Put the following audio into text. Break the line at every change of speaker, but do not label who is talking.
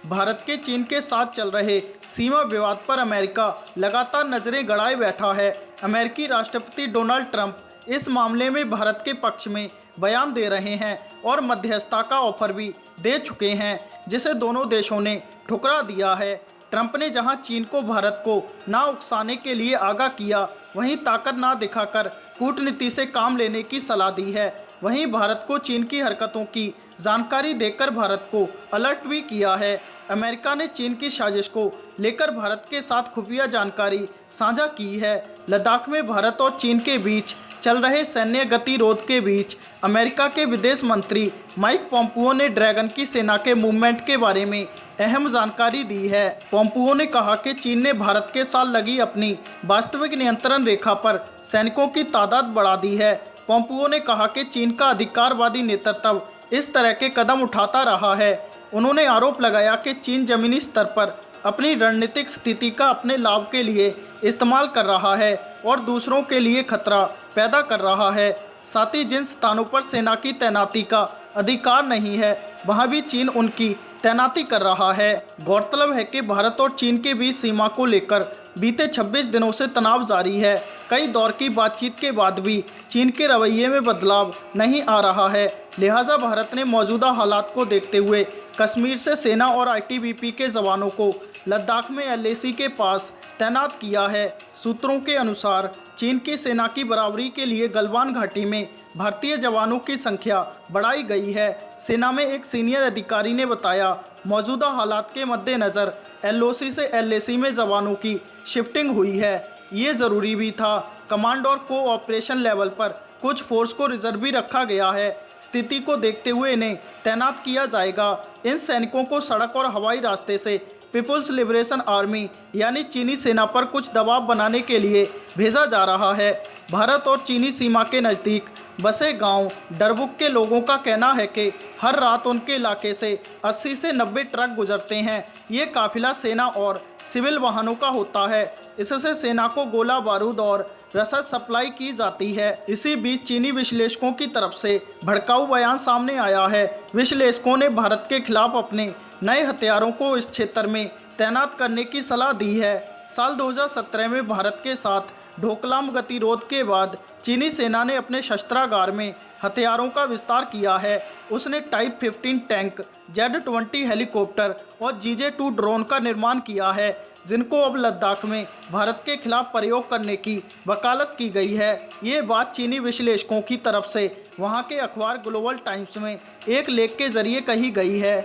भारत के चीन के साथ चल रहे सीमा विवाद पर अमेरिका लगातार नजरें गड़ाए बैठा है। अमेरिकी राष्ट्रपति डोनाल्ड ट्रंप इस मामले में भारत के पक्ष में बयान दे रहे हैं और मध्यस्थता का ऑफर भी दे चुके हैं, जिसे दोनों देशों ने ठुकरा दिया है। ट्रंप ने जहां चीन को भारत को ना उकसाने के लिए आगाह किया, वहीं ताकत ना दिखाकर कूटनीति से काम लेने की सलाह दी है। वहीं भारत को चीन की हरकतों की जानकारी देकर भारत को अलर्ट भी किया है। अमेरिका ने चीन की साजिश को लेकर भारत के साथ खुफिया जानकारी साझा की है। लद्दाख में भारत और चीन के बीच चल रहे सैन्य गतिरोध के बीच अमेरिका के विदेश मंत्री माइक पोम्पियो ने ड्रैगन की सेना के मूवमेंट के बारे में अहम जानकारी दी है। पोम्पियो ने कहा कि चीन ने भारत के साथ लगी अपनी वास्तविक नियंत्रण रेखा पर सैनिकों की तादाद बढ़ा दी है। पोम्पियो ने कहा कि चीन का अधिकारवादी नेतृत्व इस तरह के कदम उठाता रहा है। उन्होंने आरोप लगाया कि चीन जमीनी स्तर पर अपनी रणनीतिक स्थिति का अपने लाभ के लिए इस्तेमाल कर रहा है और दूसरों के लिए खतरा पैदा कर रहा है। साथ ही जिन स्थानों पर सेना की तैनाती का अधिकार नहीं है, वहां भी चीन उनकी तैनाती कर रहा है। गौरतलब है कि भारत और चीन के बीच सीमा को लेकर बीते 26 दिनों से तनाव जारी है। कई दौर की बातचीत के बाद भी चीन के रवैये में बदलाव नहीं आ रहा है। लिहाजा भारत ने मौजूदा हालात को देखते हुए कश्मीर से सेना और आईटीबीपी के जवानों को लद्दाख में एलएसी के पास तैनात किया है। सूत्रों के अनुसार चीन की सेना की बराबरी के लिए गलवान घाटी में भारतीय जवानों की संख्या बढ़ाई गई है। सेना में एक सीनियर अधिकारी ने बताया, मौजूदा हालात के मद्देनज़र एलओसी से एलएसी में जवानों की शिफ्टिंग हुई है। ये ज़रूरी भी था। कमांड और कोऑपरेशन लेवल पर कुछ फोर्स को रिजर्व भी रखा गया है। स्थिति को देखते हुए इन्हें तैनात किया जाएगा। इन सैनिकों को सड़क और हवाई रास्ते से पीपुल्स लिबरेशन आर्मी यानी चीनी सेना पर कुछ दबाव बनाने के लिए भेजा जा रहा है। भारत और चीनी सीमा के नज़दीक बसे गांव डरबुक के लोगों का कहना है कि हर रात उनके इलाके से 80 से 90 ट्रक गुजरते हैं। ये काफिला सेना और सिविल वाहनों का होता है। इससे सेना को गोला बारूद और रसद सप्लाई की जाती है। इसी बीच चीनी विश्लेषकों की तरफ से भड़काऊ बयान सामने आया है। विश्लेषकों ने भारत के खिलाफ अपने नए हथियारों को इस क्षेत्र में तैनात करने की सलाह दी है। साल 2017 में भारत के साथ डोकलाम गतिरोध के बाद चीनी सेना ने अपने शस्त्रागार में हथियारों का विस्तार किया है। उसने टाइप 15 टैंक, Z-20 हेलीकॉप्टर और GJ-2 ड्रोन का निर्माण किया है, जिनको अब लद्दाख में भारत के खिलाफ प्रयोग करने की वकालत की गई है। ये बात चीनी विश्लेषकों की तरफ से वहां के अखबार ग्लोबल टाइम्स में एक लेख के जरिए कही गई है।